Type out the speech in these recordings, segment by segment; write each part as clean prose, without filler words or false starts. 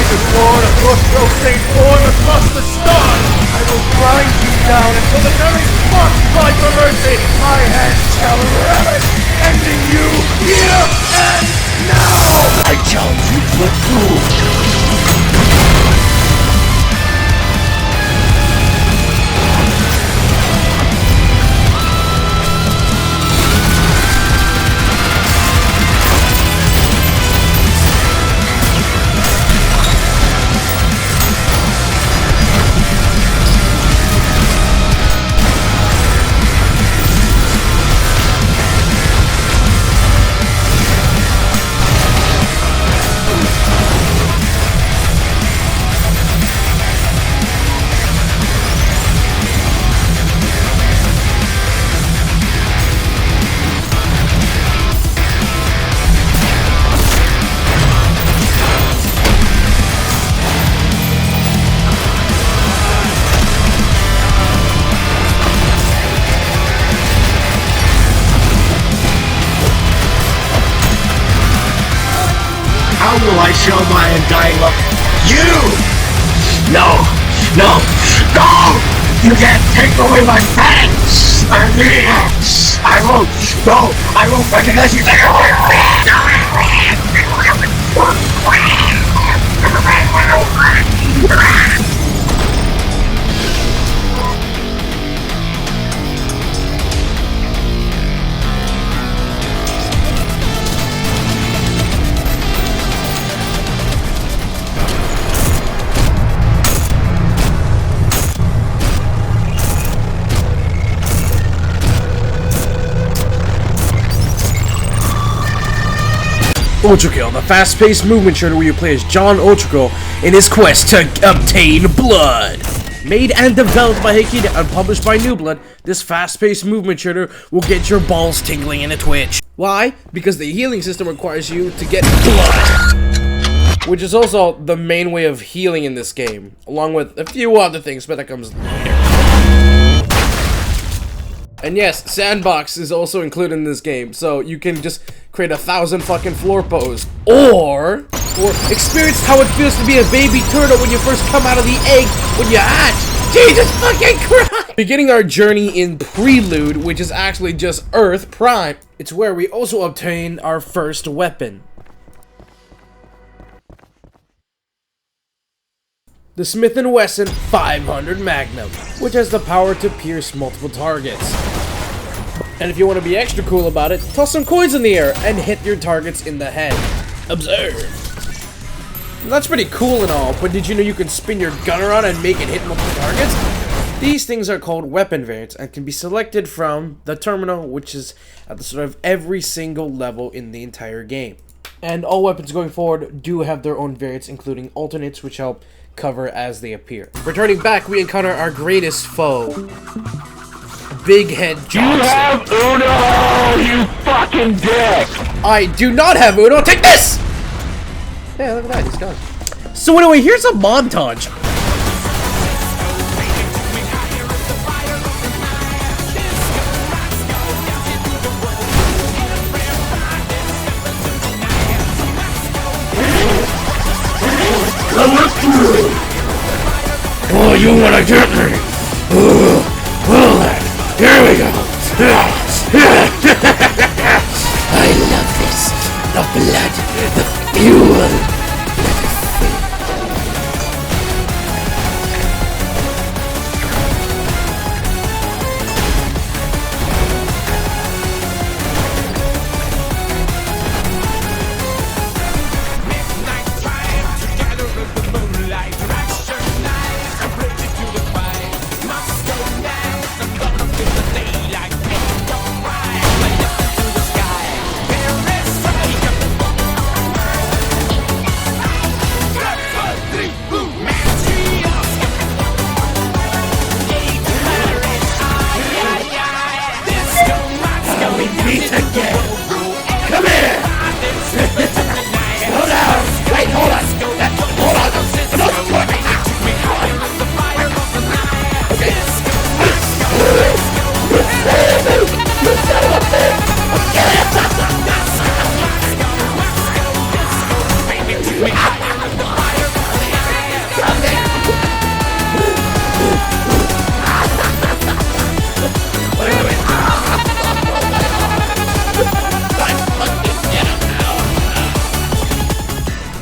Lord across rotate form across the stars. I will grind you down until the very spot cry for mercy. My hand shall relish, ending you here and now. I challenge you to a duel. How will I show my undying love? You! No! No! No! You can't take away my friends! I won't! No! I won't recognize you! Take away Ultrakill, the fast-paced movement shooter where you play as John Ultrakill in his quest to obtain blood. Made and developed by Hikita and published by New Blood, this fast-paced movement shooter will get your balls tingling in a twitch. Why? Because the healing system requires you to get blood, which is also the main way of healing in this game, along with a few other things, but that comes later. And yes, Sandbox is also included in this game, so you can just create 1,000 fucking floor pose, or experience how it feels to be a baby turtle when you first come out of the egg when you hatch. Jesus fucking Christ! Beginning our journey in Prelude, which is actually just Earth Prime. It's where we also obtain our first weapon. The Smith & Wesson 500 Magnum, which has the power to pierce multiple targets. And if you want to be extra cool about it, toss some coins in the air and hit your targets in the head. Observe. And that's pretty cool and all, but did you know you can spin your gun around and make it hit multiple targets? These things are called weapon variants and can be selected from the terminal, which is at the start of every single level in the entire game. And all weapons going forward do have their own variants, including alternates, which help cover as they appear. Returning back, we encounter our greatest foe, Big Head Johnson. You have Uno, you fucking dick! I do not have Uno. Take this! Yeah, look at that. He's gone. So anyway, here's a montage. Oh, you wanna get me? Well then, here we go. I love this. The blood, the fuel.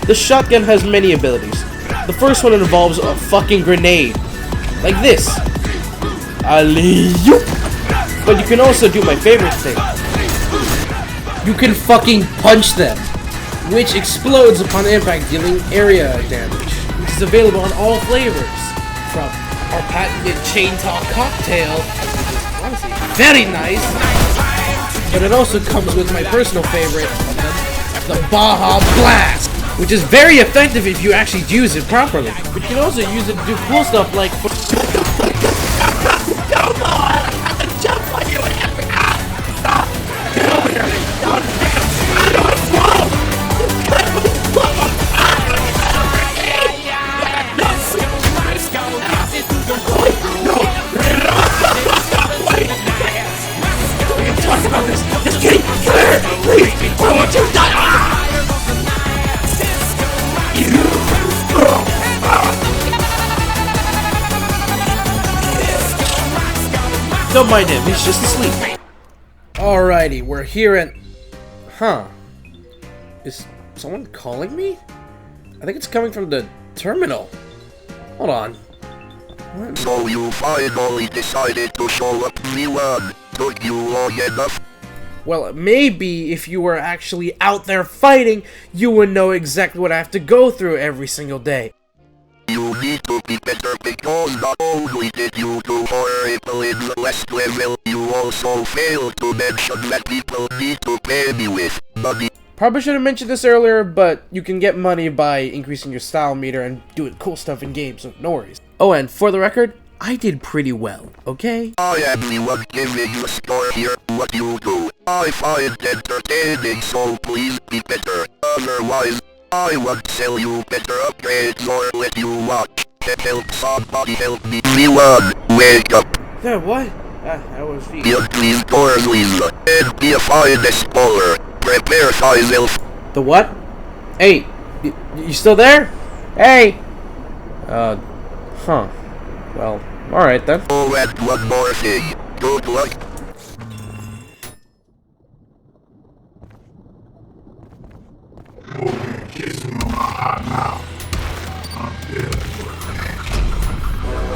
The shotgun has many abilities. The first one involves a fucking grenade. Like this. Alley-oop. But you can also do my favorite thing. You can fucking punch them, which explodes upon impact, dealing area damage. Which is available on all flavors. From our patented chain talk cocktail, which is honestly very nice. But it also comes with my personal favorite, the Baja Blast, which is very effective if you actually use it properly. But you can also use it to do cool stuff like don't mind him, he's just asleep. Alrighty, we're here at... Huh. Is someone calling me? I think it's coming from the terminal. Hold on. What? So you finally decided to show up, V1. Took you long enough? Well, maybe if you were actually out there fighting, you would know exactly what I have to go through every single day. You need to be better because not only did you do horrible in the last level, you also failed to mention that people need to pay me with money. Probably should have mentioned this earlier, but you can get money by increasing your style meter and doing cool stuff in games, so no worries. Oh, and for the record, I did pretty well, okay? I am the one giving you a score here. What you do, I find entertaining, so please be better. Otherwise, I won't sell you better upgrades or let you watch. Help somebody help me. V1, wake up. Yeah, what? I was feet. Build these doors, Lisa, and be a fine explorer. Prepare thyself. The what? Hey, you still there? Hey! Huh. Well, alright then. Oh, and one more thing. Good luck.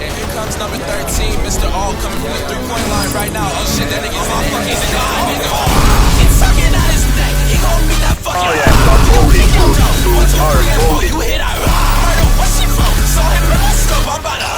And here comes number 13, Mr. All coming from the three-point line right now. Oh shit, that nigga's in there. He's sucking out his neck. He gon' beat that fucking. Oh yeah, stop holding you. Too hard holding. You hit her. Murder, what's she from? Saw him in my scope, I'm about to.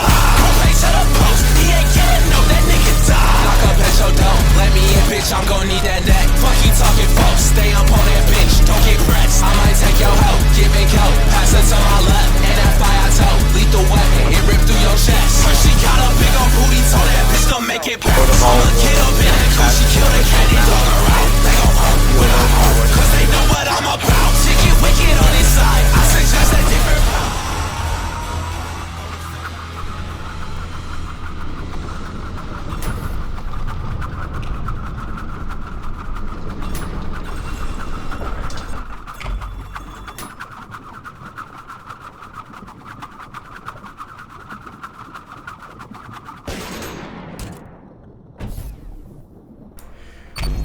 Page to the post. He ain't getting no, that nigga died. Lock up at your door. Let me in, bitch. I'm gon' need that neck. Fuck you talking, folks. Stay up on that bitch. Don't get pressed. I might take your help. Give me coat. Pass it to my left. And that fire toe. Lethal weapon. It ripped through your chest. First she got a big old booty. Told that bitch to make it pop. I'ma get up in the cool. She killed a candy dog around. They gon' hurt when I'm hard. Cause they know what I'm about. Chicken wicked on his side. I suggest a different route.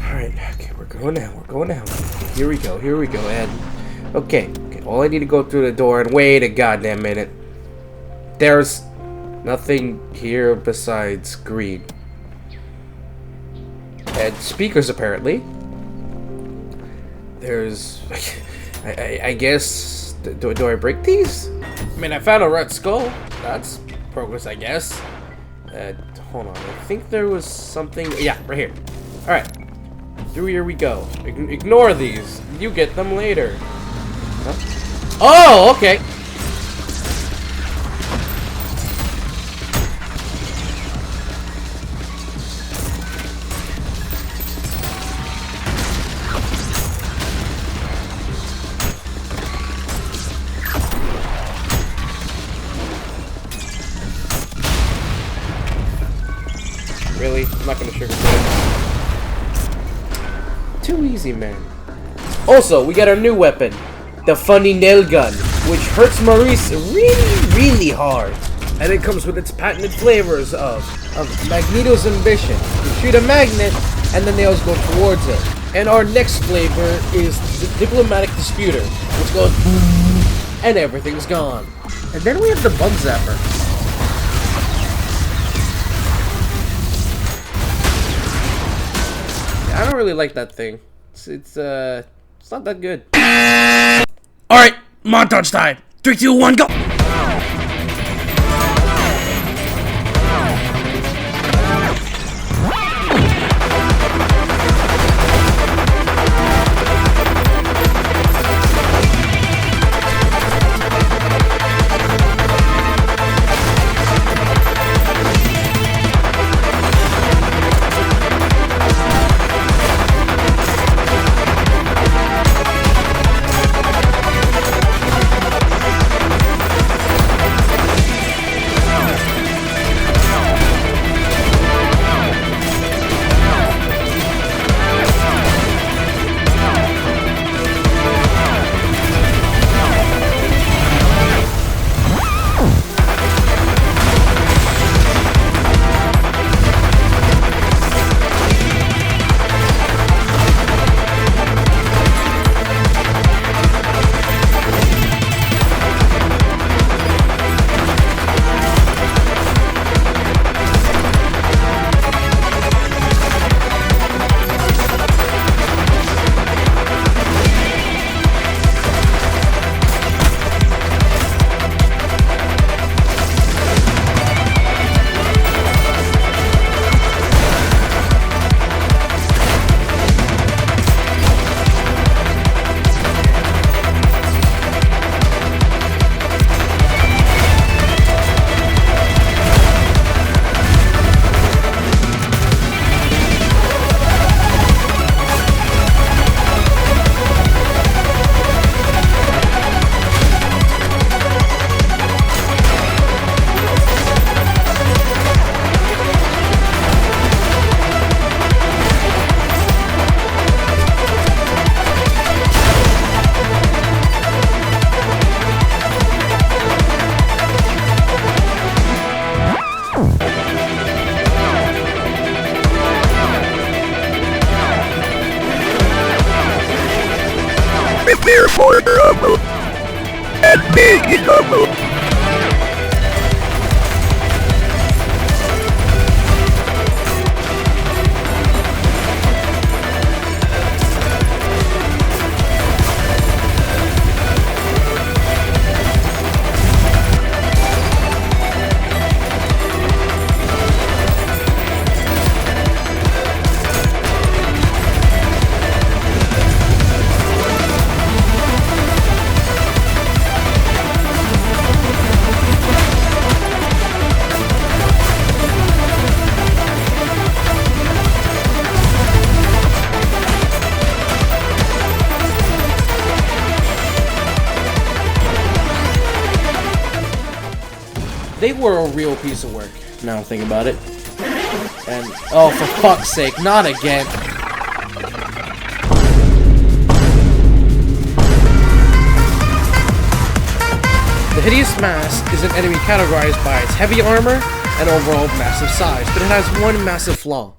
Alright, okay, we're going now. Here we go, Ed. Okay, all I need to go through the door and wait a goddamn minute. There's nothing here besides green. And speakers, apparently. There's... I guess... Do I break these? I mean, I found a red skull. That's progress, I guess. Hold on, I think there was something... Yeah, right here. Alright. Through here we go. Ignore these. You get them later. Huh? Oh, okay. Really? I'm not gonna sugarcoat it. Too easy, man. Also, we got our new weapon, the funny nail gun, which hurts Maurice really hard. And it comes with its patented flavors of Magneto's ambition. You shoot a magnet, and the nails go towards it. And our next flavor is the diplomatic disputer, which goes boom. and everything's gone. And then we have the Bug Zapper. I don't really like that thing. It's not that good. Alright, montage time. 3, 2, 1, go! Prepare for trouble. And big trouble. They were a real piece of work, now I think about it. And, oh, for fuck's sake, not again. The Hideous Mask is an enemy categorized by its heavy armor and overall massive size, but it has one massive flaw.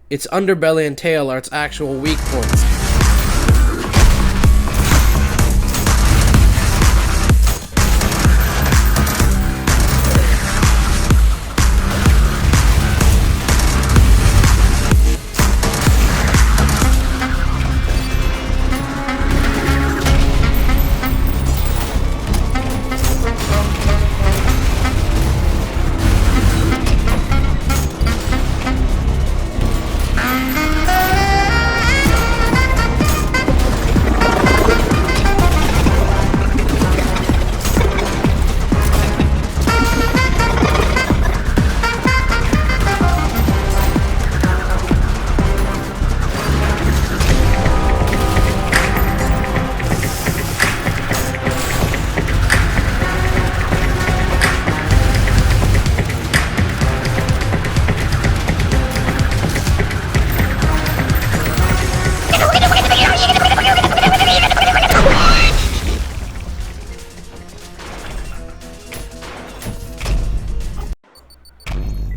Its underbelly and tail are its actual weak points.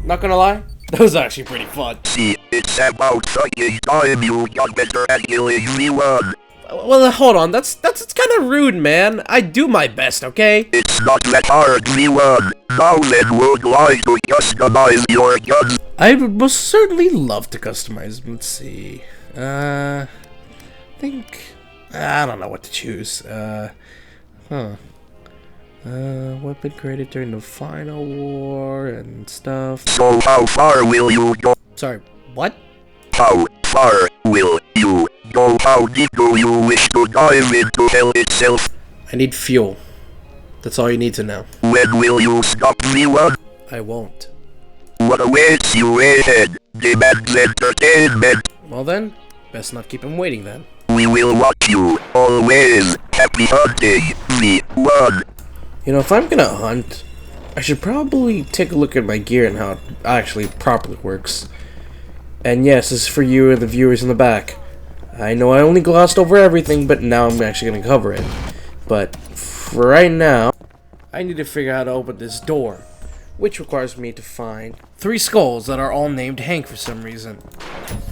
Not gonna lie, that was actually pretty fun. See, it's about fucking time you got better at killing me one. Well, hold on. That's kind of rude, man. I do my best, okay? It's not that hard, V1. Now then, would like to customize your guns. I would most certainly love to customize. Let's see. I don't know what to choose. Weapon created during the final war and stuff. So how far will you go? Sorry, what? How far will you go? How deep do you wish to dive into hell itself? I need fuel. That's all you need to know. When will you stop, V1? I won't. What awaits you ahead? Demands entertainment. Well then, best not keep him waiting then. We will watch you, always. Happy hunting, V1. You know, if I'm gonna hunt, I should probably take a look at my gear and how it actually properly works. And yes, this is for you and the viewers in the back. I know I only glossed over everything, but now I'm actually gonna cover it. But for right now, I need to figure out how to open this door, which requires me to find 3 skulls that are all named Hank for some reason,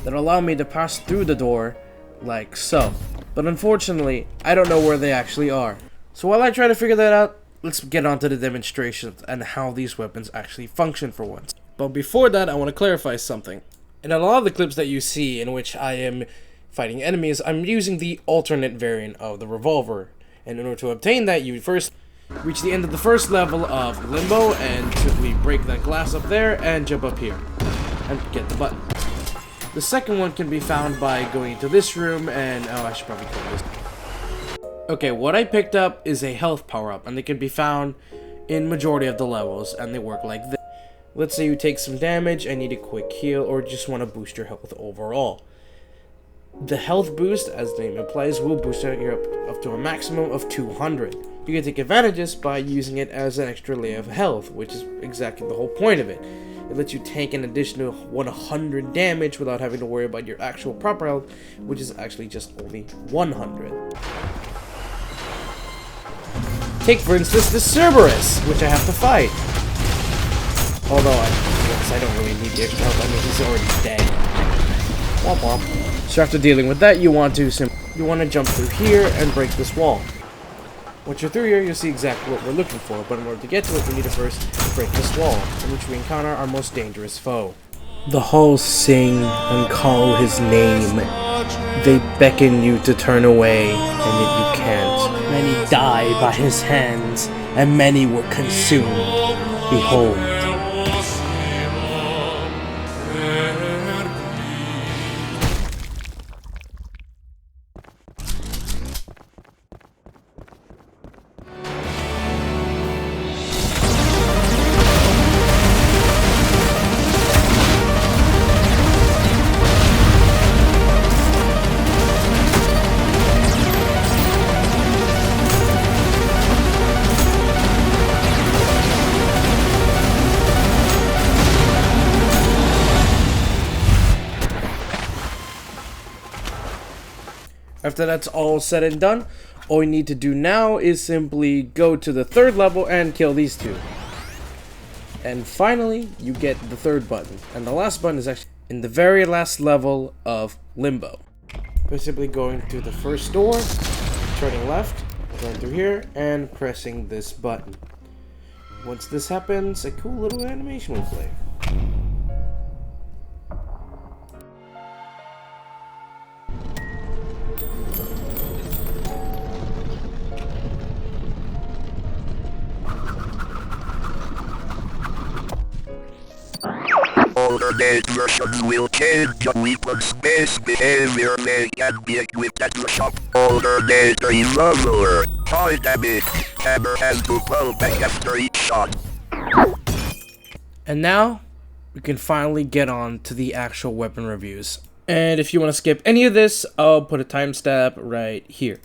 that allow me to pass through the door like so. But unfortunately, I don't know where they actually are. So while I try to figure that out, let's get on to the demonstrations and how these weapons actually function for once. But before that, I want to clarify something. In a lot of the clips that you see in which I am fighting enemies, I'm using the alternate variant of the revolver. And in order to obtain that, you first reach the end of the first level of Limbo and simply break that glass up there and jump up here and get the button. The second one can be found by going into this room and... oh, I should probably cover this. Okay, what I picked up is a health power-up, and they can be found in majority of the levels, and they work like this. Let's say you take some damage and need a quick heal, or just want to boost your health overall. The health boost, as the name implies, will boost you up to a maximum of 200. You can take advantages by using it as an extra layer of health, which is exactly the whole point of it. It lets you take an additional 100 damage without having to worry about your actual proper health, which is actually just only 100. Take, for instance, the Cerberus, which I have to fight. Although, I don't really need the extra health. I mean, he's already dead. Womp womp. So after dealing with that, you want to jump through here and break this wall. Once you're through here, you'll see exactly what we're looking for, but in order to get to it, we need to first break this wall, in which we encounter our most dangerous foe. The halls sing and call his name. They beckon you to turn away, and yet you can't. Many die by his hands, and many were consumed. Behold. After that's all said and done, all you need to do now is simply go to the 3rd level and kill these 2. And finally, you get the 3rd button. And the last button is actually in the very last level of Limbo. By simply going through the first door, turning left, going through here, and pressing this button. Once this happens, a cool little animation will play. Alternate versions will change the weapon's base behavior. They can be equipped at the shop. Alternate leveler. High damage. Hammer has to pull back after each shot. And now, we can finally get on to the actual weapon reviews. And if you want to skip any of this, I'll put a timestamp right here.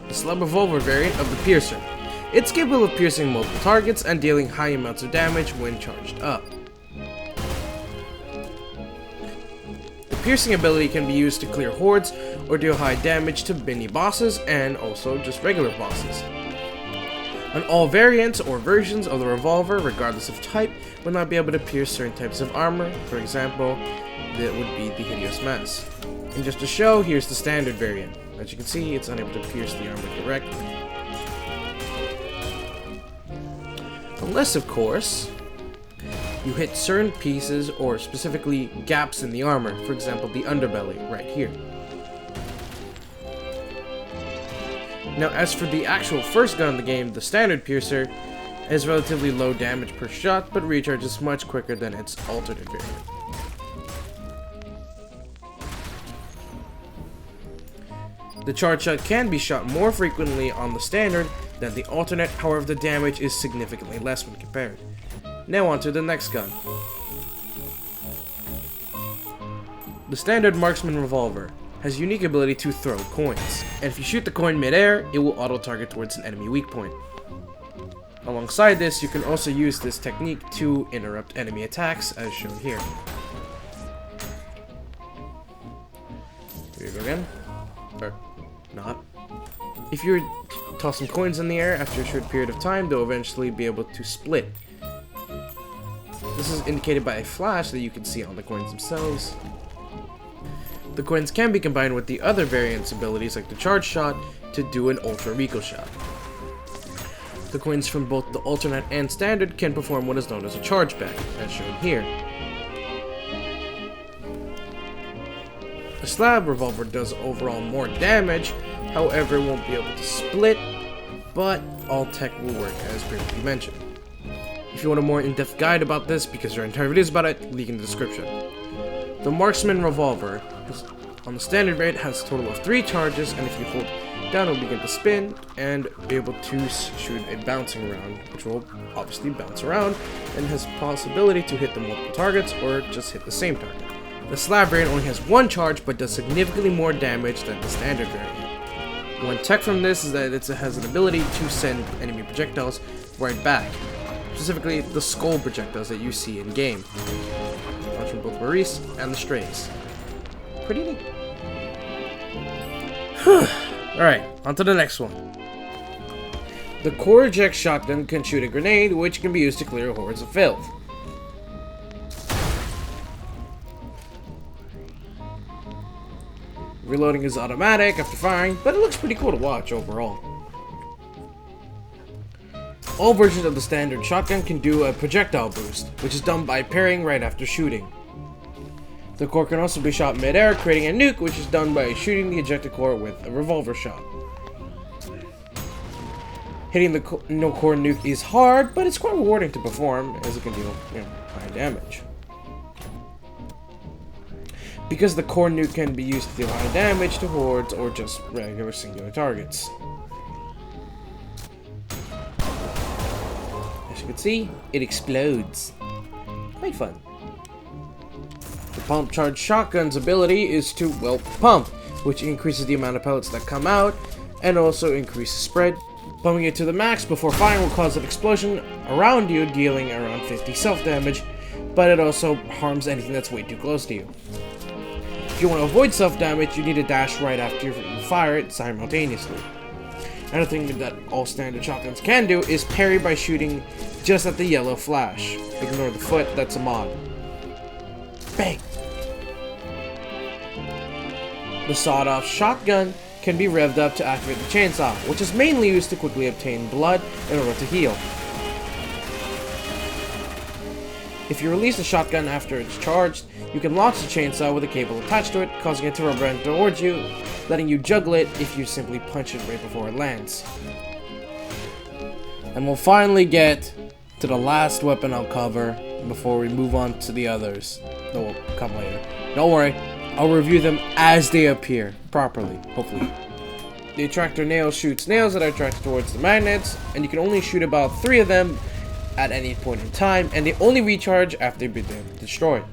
The Slug Revolver variant of the Piercer. It's capable of piercing multiple targets and dealing high amounts of damage when charged up. The piercing ability can be used to clear hordes or deal high damage to mini bosses and also just regular bosses. And all variants or versions of the revolver, regardless of type, will not be able to pierce certain types of armor. For example, that would be the Hideous Mass. And just to show, here's the standard variant. As you can see, it's unable to pierce the armor directly. Unless, of course, you hit certain pieces or specifically gaps in the armor. For example, the underbelly right here. Now, as for the actual first gun in the game, the standard piercer has relatively low damage per shot, but recharges much quicker than its alternate variant. The charge shot can be shot more frequently on the standard than the alternate, however the damage is significantly less when compared. Now on to the next gun. The standard marksman revolver has a unique ability to throw coins, and if you shoot the coin mid-air, it will auto-target towards an enemy weak point. Alongside this, you can also use this technique to interrupt enemy attacks, as shown here. Here we go again. Or not. If you toss some coins in the air after a short period of time, they'll eventually be able to split. This is indicated by a flash that you can see on the coins themselves. The coins can be combined with the other variants abilities like the charge shot to do an ultra recoil shot. The coins from both the alternate and standard can perform what is known as a charge back, as shown here. The slab revolver does overall more damage, however it won't be able to split, but all tech will work as previously mentioned. If you want a more in-depth guide about this, because there are entire videos about it, link in the description. The marksman revolver on the standard variant has a total of 3 charges, and if you hold down, it will begin to spin and be able to shoot a bouncing round, which will obviously bounce around and has possibility to hit the multiple targets or just hit the same target. The slab variant only has 1 charge but does significantly more damage than the standard variant. One tech from this is that it has an ability to send enemy projectiles right back, specifically the skull projectiles that you see in game. Launch from both Maurice and the Strays. Pretty neat. Alright, on to the next one. The core eject shotgun can shoot a grenade, which can be used to clear hordes of filth. Reloading is automatic after firing, but it looks pretty cool to watch overall. All versions of the standard shotgun can do a projectile boost, which is done by parrying right after shooting. The core can also be shot mid-air, creating a nuke, which is done by shooting the ejected core with a revolver shot. Hitting the no-core nuke is hard, but it's quite rewarding to perform, as it can deal high damage. Because the core nuke can be used to deal high damage to hordes or just regular singular targets. As you can see, it explodes. Quite fun. The pump charge shotgun's ability is to, well, pump, which increases the amount of pellets that come out and also increases spread. Pumping it to the max before firing will cause an explosion around you, dealing around 50 self-damage, but it also harms anything that's way too close to you. If you want to avoid self-damage, you need to dash right after you fire it simultaneously. Another thing that all standard shotguns can do is parry by shooting just at the yellow flash. Ignore the foot, that's a mod. Bang! The sawed-off shotgun can be revved up to activate the chainsaw, which is mainly used to quickly obtain blood in order to heal. If you release the shotgun after it's charged, you can launch the chainsaw with a cable attached to it, causing it to rubber band towards you, letting you juggle it if you simply punch it right before it lands. And we'll finally get to the last weapon I'll cover before we move on to the others. They'll come later. Don't worry, I'll review them as they appear, properly, hopefully. The attractor nail shoots nails that are attracted towards the magnets, and you can only shoot about 3 of them at any point in time, and they only recharge after they've been destroyed.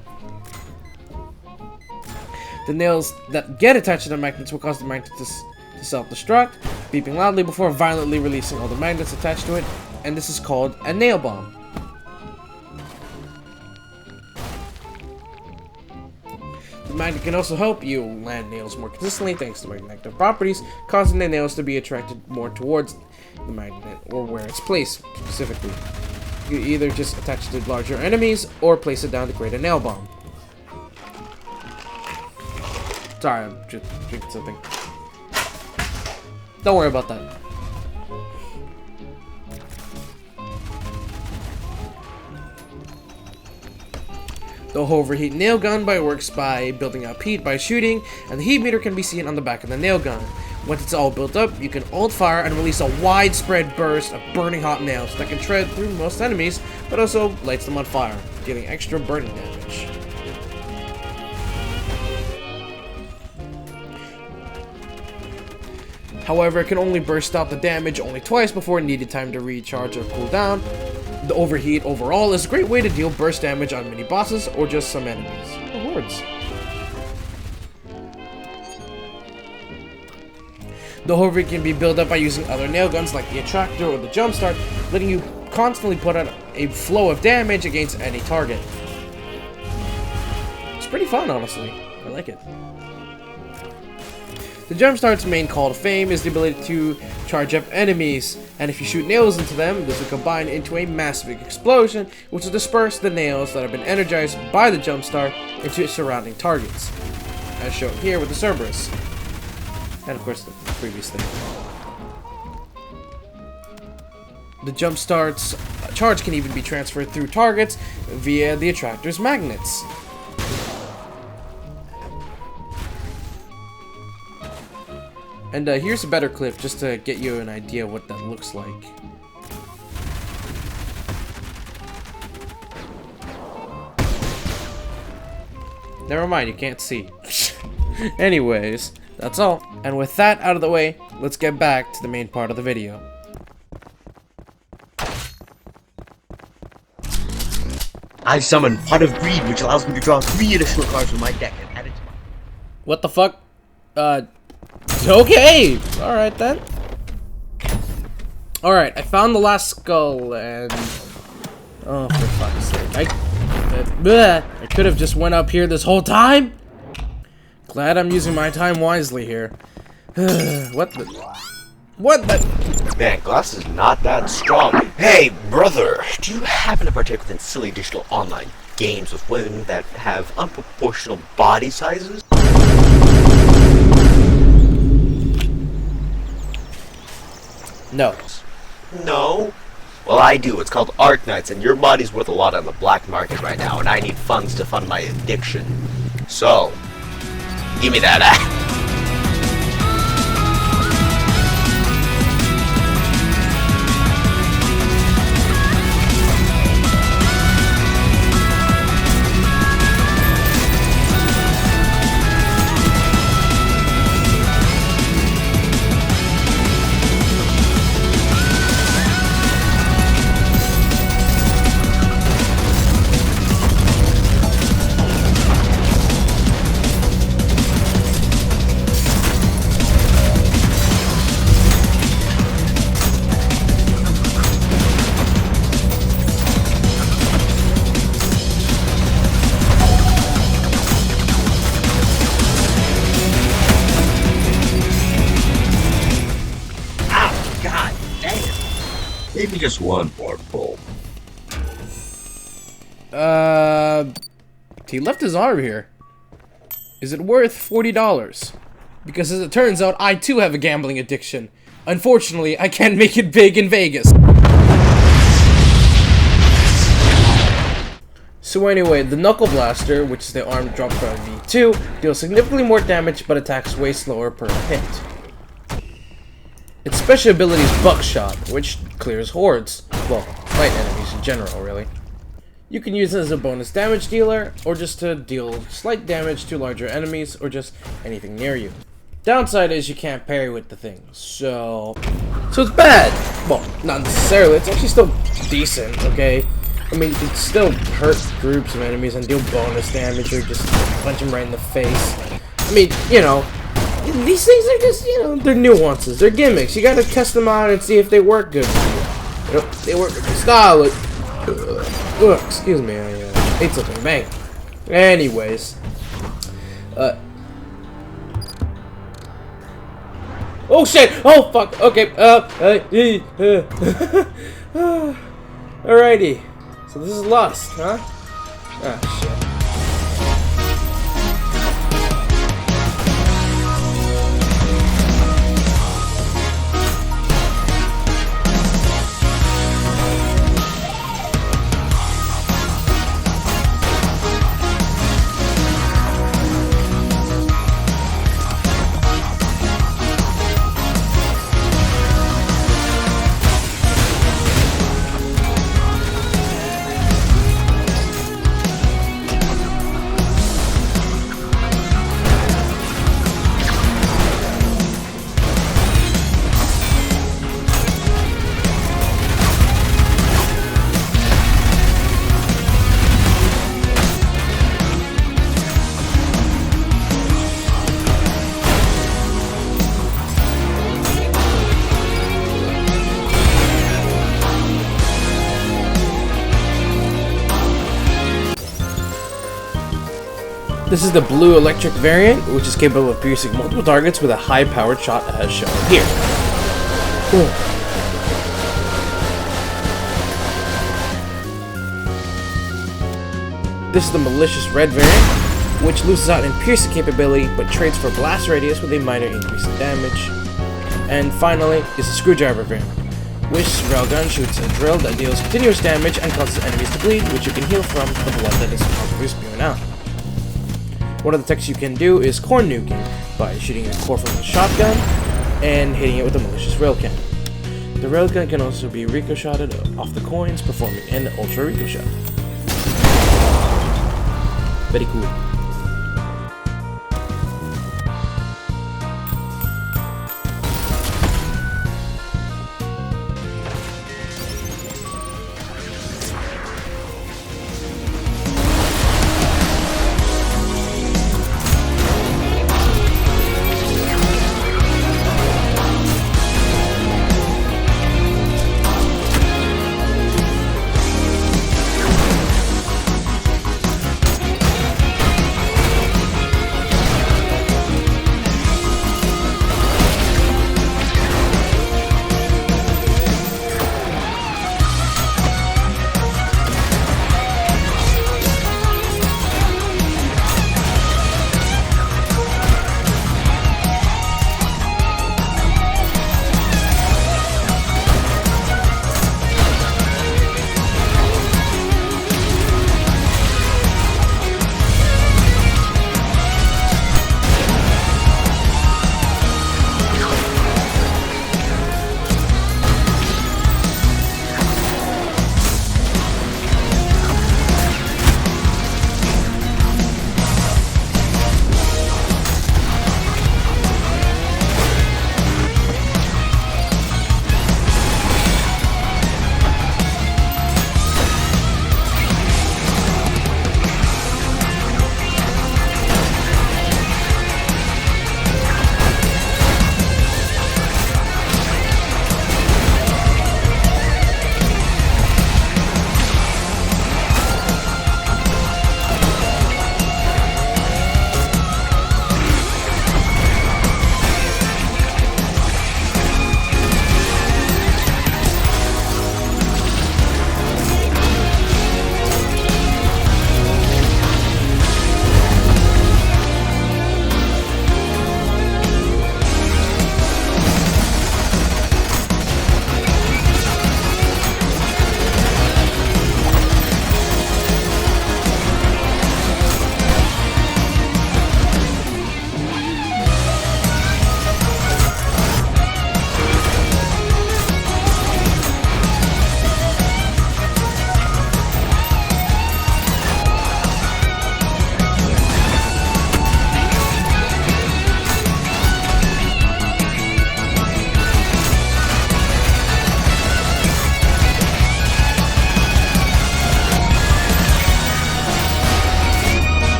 The nails that get attached to the magnets will cause the magnet to self-destruct, beeping loudly before violently releasing all the magnets attached to it, and this is called a nail bomb. The magnet can also help you land nails more consistently thanks to magnetic properties, causing the nails to be attracted more towards the magnet, or where it's placed, specifically. You either just attach it to larger enemies, or place it down to create a nail bomb. Sorry, I'm just drinking something. Don't worry about that. The overheat nail gun works by building up heat by shooting, and the heat meter can be seen on the back of the nail gun. Once it's all built up, you can hold fire and release a widespread burst of burning hot nails that can shred through most enemies, but also lights them on fire, dealing extra burning damage. However, it can only burst out the damage only twice before needed time to recharge or cool down. The overheat overall is a great way to deal burst damage on mini bosses or just some enemies or hordes. The overheat can be built up by using other nail guns like the Attractor or the Jumpstart, letting you constantly put out a flow of damage against any target. It's pretty fun, honestly. I like it. The Jumpstart's main call to fame is the ability to charge up enemies, and if you shoot nails into them, this will combine into a massive explosion, which will disperse the nails that have been energized by the Jumpstart into surrounding targets, as shown here with the Cerberus, and of course the previous thing. The Jumpstart's charge can even be transferred through targets via the Attractor's magnets. And here's a better clip just to get you an idea what that looks like. Never mind, you can't see. Anyways, that's all. And with that out of the way, let's get back to the main part of the video. I summoned Pot of Greed, which allows me to draw 3 additional cards from my deck and add it to my... What the fuck? Okay! Alright then. Alright, I found the last skull and... Oh, for fuck's sake. I could have just went up here this whole time? Glad I'm using my time wisely here. What the... Man, glass is not that strong. Hey, brother, do you happen to partake in silly digital online games with women that have unproportional body sizes? No. No? Well, I do. It's called Arknights, and your body's worth a lot on the black market right now, and I need funds to fund my addiction. So, give me that. Maybe just one more pull. He left his arm here. Is it worth $40? Because as it turns out, I too have a gambling addiction. Unfortunately, I can't make it big in Vegas. So anyway, the Knuckle Blaster, which is the arm dropped from V2, deals significantly more damage but attacks way slower per hit. Its special ability is Buckshot, which clears hordes. Well, fight enemies in general, really. You can use it as a bonus damage dealer, or just to deal slight damage to larger enemies, or just anything near you. Downside is you can't parry with the thing, so it's bad. Well, not necessarily, it's actually still decent, okay? I mean, you can still hurt groups of enemies and deal bonus damage, or just punch them right in the face. I mean, you know, these things are just, you know, they're nuances, they're gimmicks. You gotta test them out and see if they work good for you. You know, they work with the style. Excuse me, I ate something. Bang. Anyways, Oh shit! Oh fuck! Okay, alrighty. So this is Lost, huh? Ah, shit. This is the blue electric variant, which is capable of piercing multiple targets with a high-powered shot as shown here. This is the malicious red variant, which loses out in piercing capability but trades for blast radius with a minor increase in damage. And finally is the screwdriver variant, which railgun shoots a drill that deals continuous damage and causes enemies to bleed, which you can heal from the blood that is constantly spewing out. One of the techs you can do is core nuking, by shooting a core from a shotgun and hitting it with a malicious railgun. The railgun can also be ricocheted off the coins, performing an ultra ricochet. Very cool.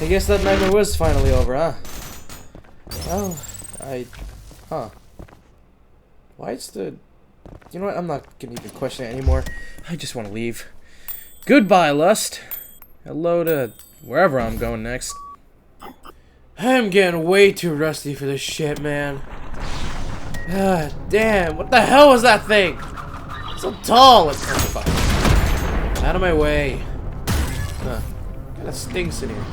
I guess that nightmare was finally over, huh? Well, why is the... You know what? I'm not gonna even question it anymore. I just want to leave. Goodbye, Lust. Hello to wherever I'm going next. I'm getting way too rusty for this shit, man. Ah, damn. What the hell was that thing? So tall. It's terrifying. Out of my way. Kinda stinks in here.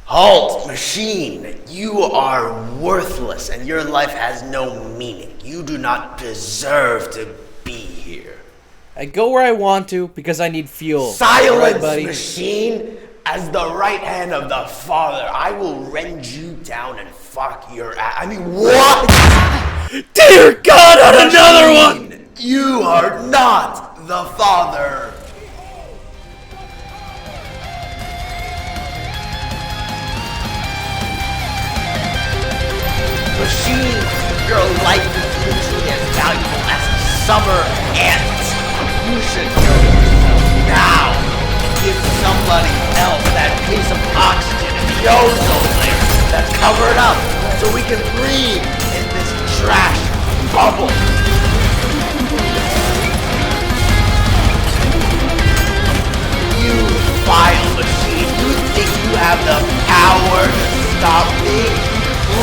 Halt, machine! You are worthless and your life has no meaning. You do not deserve to be here. I go where I want to because I need fuel. Silence, Alright, buddy. machine! As the right hand of the Father, I will rend you down and fuck your ass. I mean, what? Dear God, not another one! Machine, you are not the Father. Machine, your life is literally as valuable as a summer ant. You should know. the ozone layer that's covered up so we can breathe in this trash bubble. You vile machine, you think you have the power to stop me?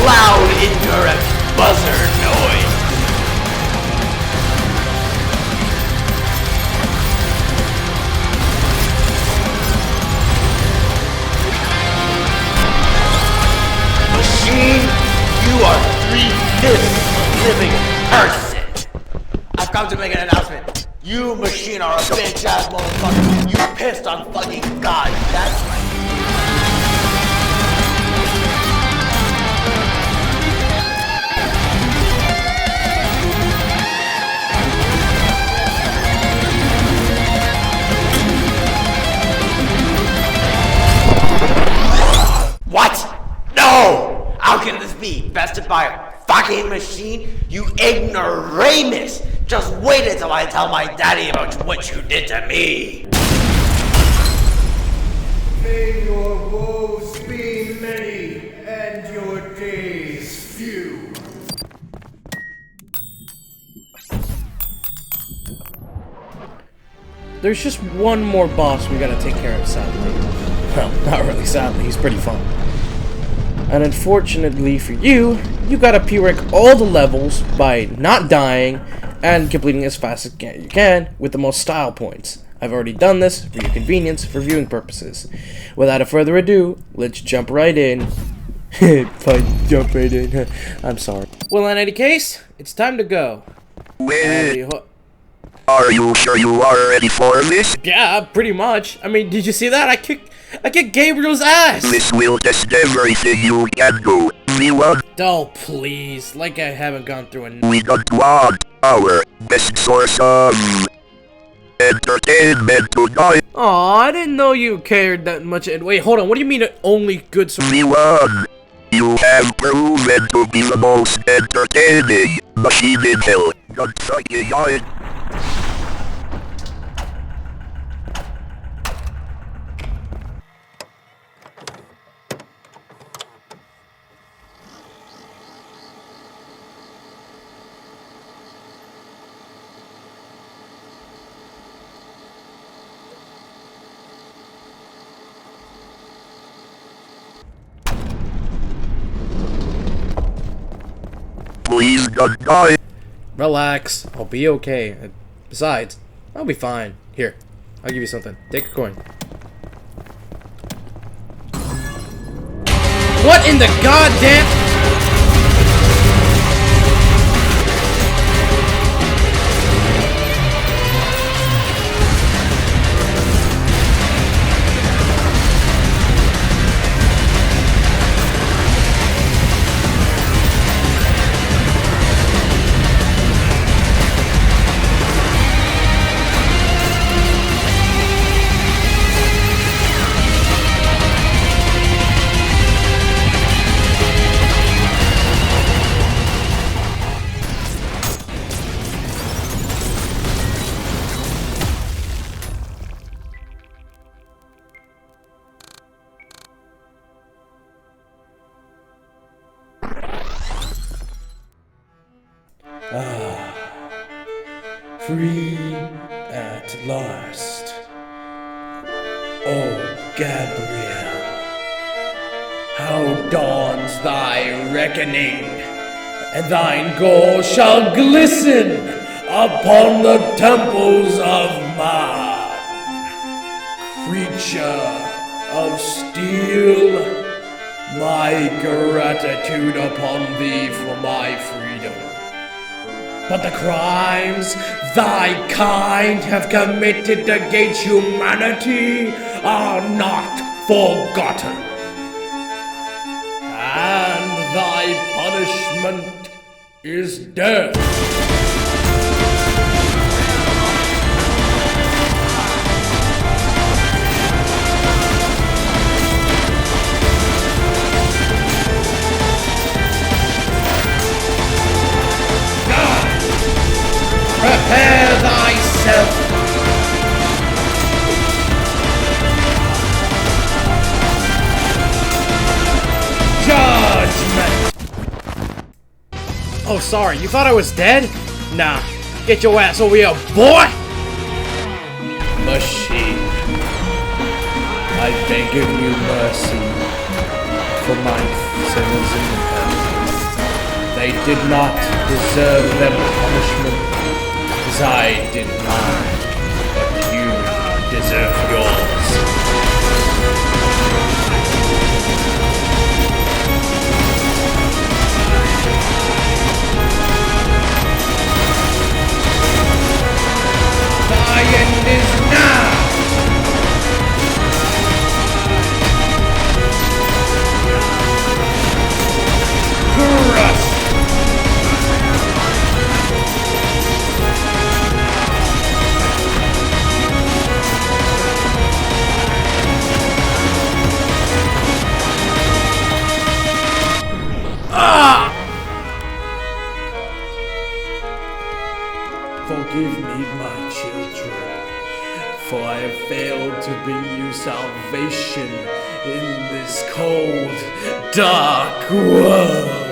Loud, indirect buzzer noise. Machine, you are 3/5 a living person. I've come to make an announcement. You, machine, are a bitch ass motherfucker. You pissed on fucking God. That's right. What? No! How can this be? Bested by a fucking machine? You ignoramus! Just wait until I tell my daddy about what you did to me! May your woes be many and your days few. There's just one more boss we gotta take care of, sadly. Well, not really sadly, he's pretty fun. And unfortunately for you, you gotta P-rank all the levels by not dying and completing as fast as you can with the most style points. I've already done this for your convenience for viewing purposes. Without further ado, let's jump right in. Fine, jump right in. I'm sorry. Well, in any case, it's time to go. Are you sure you are ready for this? Yeah, pretty much. I mean, did you see that? I kicked Gabriel's ass! This will test everything you can do. We want, Oh, please. Like I haven't gone through enough. we don't want our best source of entertainment to die. Aw, I didn't know you cared that much. And wait, hold on. What do you mean only good source? We won. You have proven to be the most entertaining machine in hell. Don't fucking die. Please don't die. Relax. I'll be okay. Besides, I'll be fine. Here, I'll give you something. Take a coin. What in the goddamn... Free at last. Oh, Gabriel, how dawns thy reckoning, and thine gold shall glisten upon the temples of man. Creature of steel, my gratitude upon thee for my freedom. But the crimes thy kind have committed against humanity are not forgotten. And thy punishment is death. Prepare thyself. sorry. You thought I was dead? Nah. Get your ass over here, boy! Machine. I beg of you mercy for my sinners in hell. They did not deserve their punishment, as I did mine, but you deserve yours. My end is now! Crush! Forgive me, my children, for I have failed to bring you salvation in this cold, dark world.